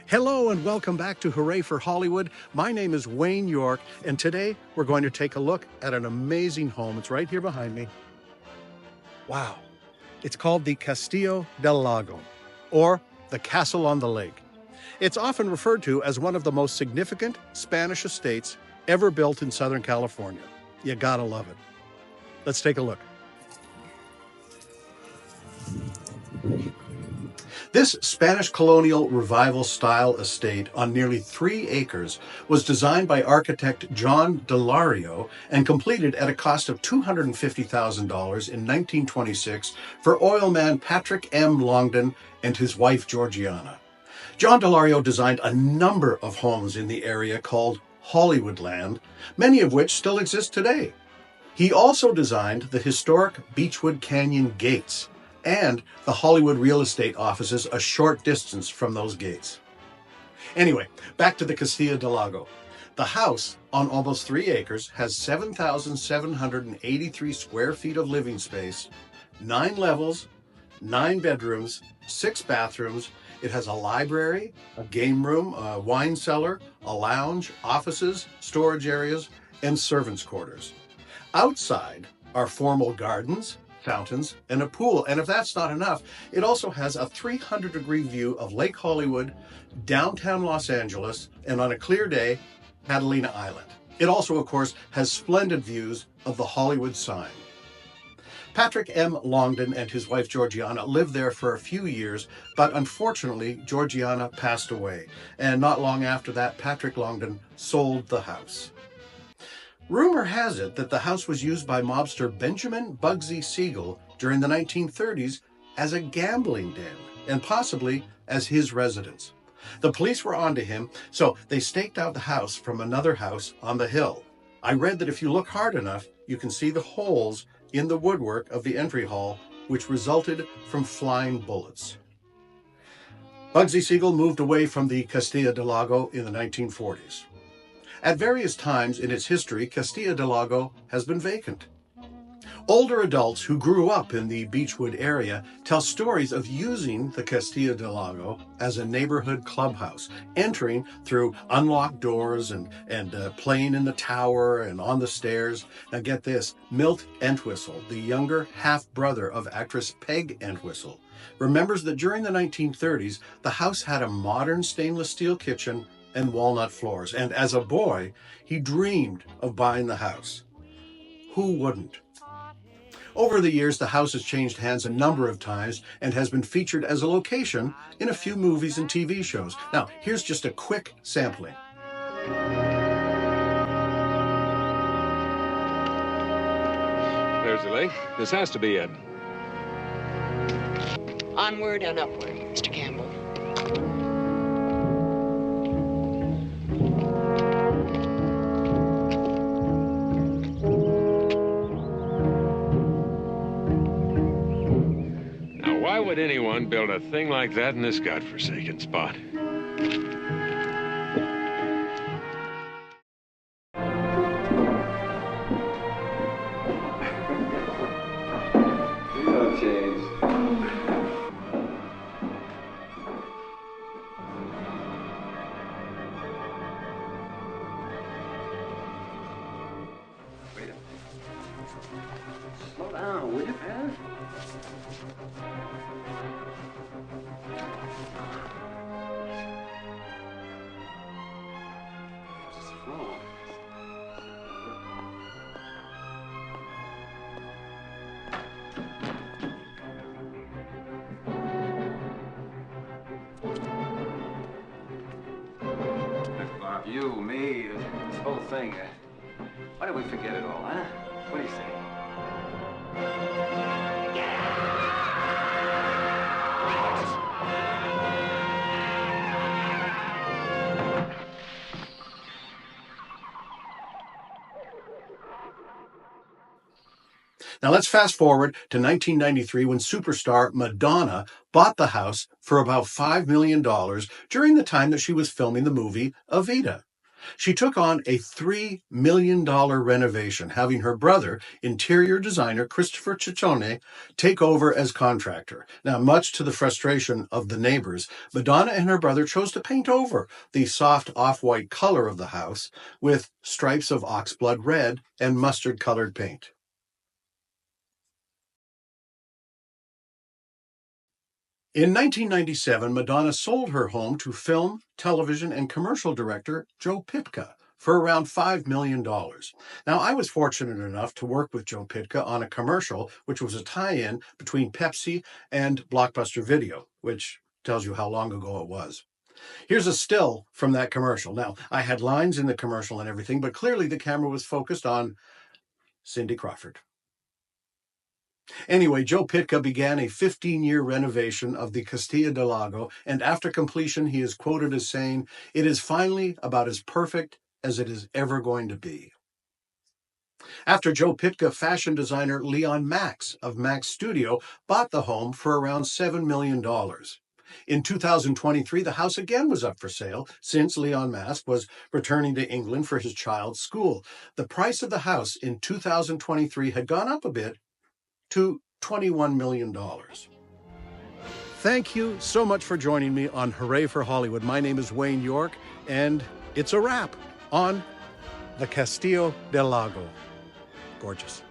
Hello and welcome back to Hooray for Hollywood. My name is Wayne York, and today we're going to take a look at an amazing home. It's right here behind me. Wow. It's called the Castillo del Lago, or the Castle on the Lake. It's often referred to as one of the most significant Spanish estates ever built in Southern California. You gotta love it. Let's take a look. This Spanish colonial revival style estate on nearly 3 acres was designed by architect John Delario and completed at a cost of $250,000 in 1926 for oil man Patrick M. Longden and his wife Georgiana. John Delario designed a number of homes in the area called Hollywoodland, many of which still exist today. He also designed the historic Beechwood Canyon gates and the Hollywood real estate offices a short distance from those gates. Anyway, back to the Castillo del Lago. The house, on almost 3 acres, has 7,783 square feet of living space, 9 levels, 9 bedrooms, 6 bathrooms. It has a library, a game room, a wine cellar, a lounge, offices, storage areas, and servants' quarters. Outside are formal gardens, fountains, and a pool. And if that's not enough, it also has a 300-degree view of Lake Hollywood, downtown Los Angeles, and on a clear day, Catalina Island. It also, of course, has splendid views of the Hollywood sign. Patrick M. Longden and his wife Georgiana lived there for a few years, but unfortunately, Georgiana passed away. And not long after that, Patrick Longden sold the house. Rumor has it that the house was used by mobster Benjamin Bugsy Siegel during the 1930s as a gambling den and possibly as his residence. The police were onto him, so they staked out the house from another house on the hill. I read that if you look hard enough, you can see the holes in the woodwork of the entry hall, which resulted from flying bullets. Bugsy Siegel moved away from the Castillo del Lago in the 1940s. At various times in its history, Castillo del Lago has been vacant. Older adults who grew up in the Beechwood area tell stories of using the Castillo del Lago as a neighborhood clubhouse, entering through unlocked doors and playing in the tower and on the stairs. Now get this, Milt Entwistle, the younger half-brother of actress Peg Entwistle, remembers that during the 1930s, the house had a modern stainless steel kitchen and walnut floors, and as a boy, he dreamed of buying the house. Who wouldn't? Over the years, the house has changed hands a number of times and has been featured as a location in a few movies and TV shows. Now, here's just a quick sampling. There's the lake. This has to be it. Onward and upward, Mr. Campbell. Why would anyone build a thing like that in this godforsaken spot? You don't change. Wait a minute. Slow down, will you, man? You, me, this whole thing. Why don't we forget it all, huh? What do you say? Now let's fast forward to 1993 when superstar Madonna bought the house for about $5 million during the time that she was filming the movie Evita. She took on a $3 million renovation, having her brother, interior designer Christopher Ciccone, take over as contractor. Now, much to the frustration of the neighbors, Madonna and her brother chose to paint over the soft off-white color of the house with stripes of oxblood red and mustard-colored paint. In 1997, Madonna sold her home to film, television, and commercial director Joe Pytka for around $5 million. Now, I was fortunate enough to work with Joe Pytka on a commercial, which was a tie-in between Pepsi and Blockbuster Video, which tells you how long ago it was. Here's a still from that commercial. Now, I had lines in the commercial and everything, but clearly the camera was focused on Cindy Crawford. Anyway, Joe Pytka began a 15-year renovation of the Castillo del Lago, and after completion, he is quoted as saying, "It is finally about as perfect as it is ever going to be." After Joe Pytka, fashion designer Leon Max of Max Studio bought the home for around $7 million. In 2023, the house again was up for sale since Leon Max was returning to England for his child's school. The price of the house in 2023 had gone up a bit to $21 million. Thank you so much for joining me on Hooray for Hollywood. My name is Wayne York, and it's a wrap on the Castillo del Lago. Gorgeous.